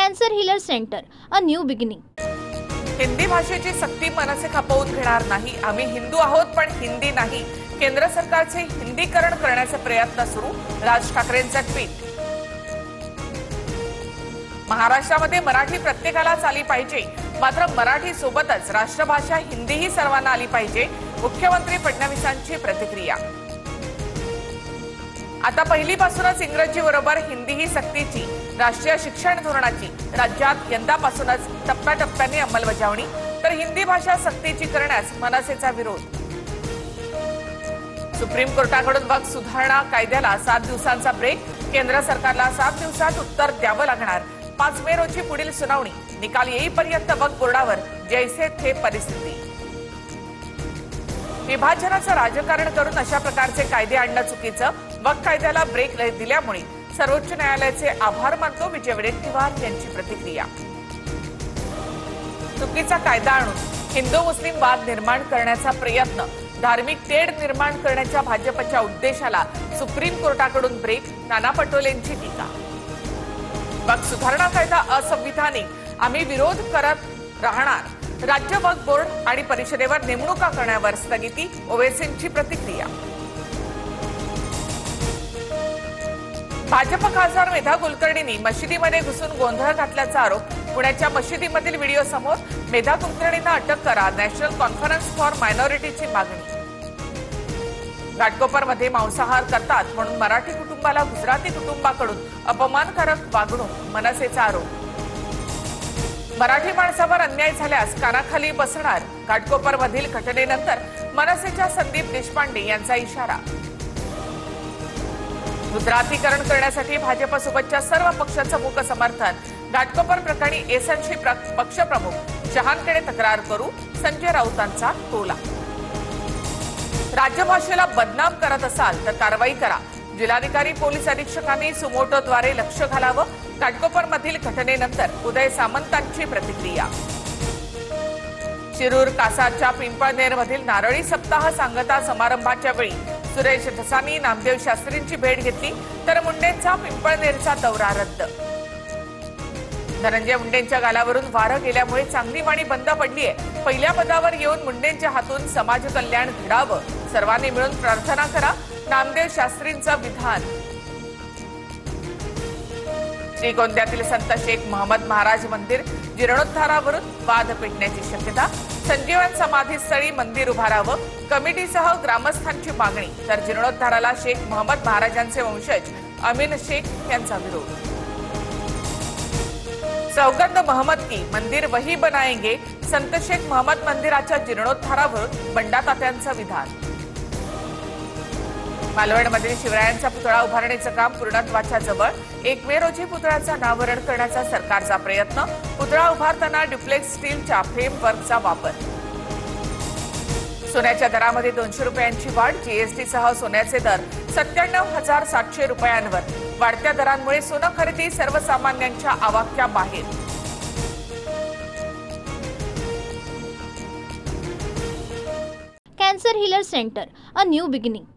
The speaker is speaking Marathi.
Cancer healer centre, a new beginning. Hindi भाषेची सक्ती मनसे खपवून घेणार नाही. आम्ही हिंदू आहोत पण हिंदी नाही. केंद्र सरकारचे हिंदीकरण करण्याचे प्रयत्न सुरू. राज ठाकरेंचा ट्विट. महाराष्ट्रामध्ये मराठी प्रत्येकालाच आली पाहिजे, मात्र मराठी सोबतच राष्ट्रभाषा हिंदीही सर्वांना आली पाहिजे. मुख्यमंत्री फडणवीसांची प्रतिक्रिया. आता पहिलीपासूनच इंग्रजी बरोबर हिंदी ही सक्तीची राष्ट्रीय शिक्षण धोरणाची राज्यात यंदापासूनच टप्प्याटप्प्याने अंमलबजावणी, तर हिंदी भाषा सक्तीची करण्यास मनसेचा विरोध. सुप्रीम कोर्टाकडून वक्फ सुधारणा कायद्याला 7 दिवसांचा ब्रेक. केंद्र सरकारला 7 दिवसात उत्तर द्यावं लागणार. 5 मे रोजी पुढील सुनावणी. निकाल येईपर्यंत वक्फ बोर्डावर जैसे थे परिस्थिती. विभाजनाचं राजकारण करून अशा प्रकारचे कायदे आणणं चुकीचं. वक्फ कायद्याला ब्रेक दिल्यामुळे सर्वोच्च न्यायालयाचे आभार मानतो. विजय वडेट्टीवार यांची प्रतिक्रिया. चुकीचा कायदा आणून हिंदू मुस्लिम वाद निर्माण करण्याचा प्रयत्न, धार्मिक तेढ निर्माण करण्याच्या भाजपच्या उद्देशाला सुप्रीम कोर्टाकडून ब्रेक. नाना पटोलेंची टीका. वक्फ सुधारणा कायदा असंविधानिक, आम्ही विरोध करत राहणार. राज्य वक्फ बोर्ड आणि परिषदेवर नेमणुका करण्यावर स्थगिती. ओवैसींची प्रतिक्रिया. भाजप खासदार मेधा कुलकर्णींनी मशिदीमध्ये घुसून गोंधळ घातल्याचा आरोप. पुण्याच्या मशिदीमधील व्हिडिओ समोर. मेधा कुलकर्णींना अटक करा, नॅशनल कॉन्फरन्स फॉर मायनॉरिटीची मागणी. घाटकोपरमध्ये मांसाहार करतात म्हणून मराठी कुटुंबाला गुजराती कुटुंबाकडून अपमानकारक वागणूक, मनसेचा आरोप. मराठी माणसावर अन्याय झाल्यास कानाखाली बसणार. घाटकोपरमधील घटनेनंतर मनसेच्या संदीप देशपांडे यांचा इशारा. गुजरातीकरण करण्यासाठी भाजपसोबतच्या सर्व पक्षांचं मूक समर्थन. घाटकोपर प्रकरणी एसएनसी पक्षप्रमुख चव्हाणकडे तक्रार करू. संजय राऊतांचा टोला. राज्यभाषेला बदनाम करत असाल तर कारवाई करा. जिल्हाधिकारी पोलीस अधीक्षकांनी सुमोटोद्वारे लक्ष घालावं. घाटकोपरमधील घटनेनंतर उदय सामंतांची प्रतिक्रिया. शिरूर कासारच्या पिंपळनेरमधील नारळी सप्ताह सांगता समारंभाच्या वेळी सुरेश धसानी नामदेव शास्त्रींची भेट घेतली, तर मुंडेंचा पिंपळनेरचा दौरा रद्द. धनंजय मुंडेंच्या गालावरून वारं गेल्यामुळे चांगली वाणी बंद पडलीय. पहिल्या पदावर येऊन मुंडेंच्या हातून समाज कल्याण घडावं, सर्वांनी मिळून प्रार्थना करा. नामदेव शास्त्रींचं विधान. श्रीगोंद्यातील संत शेख महम्मद महाराज मंदिर जीर्णोद्धारावरून वाद पेटण्याची शक्यता. संजीवन समाधीस्थळी मंदिर उभारावं, कमिटीसह ग्रामस्थांची मागणी. तर जीर्णोद्धाराला शेख महम्मद महाराजांचे वंशज अमीन शेख यांचा विरोध. सौगंध महम्मद की मंदिर वही बनाएंगे. संत शेख महम्मद मंदिराच्या जीर्णोद्धारावरून बंडातात्यांचं विधान. मालवणमधील शिवरायांचा पुतळा उभारण्याचं काम पूर्णत्वाच्या जवळ. 1 मे रोजी पुतळ्याचं अनावरण करण्याचा सरकारचा प्रयत्न. पुतळा उभारताना ड्युप्लेक्स स्टीलच्या फ्रेमवर्कचा वापर. सोन्याच्या दरामध्ये 200 रुपयांची वाढ. जीएसटीसह सोन्याचे दर 97,700 रुपयांवर. वाढत्या दरांमुळे सोनं खरेदी सर्वसामान्यांच्या आवाक्याबाहेर. Cancer healer centre, a new beginning.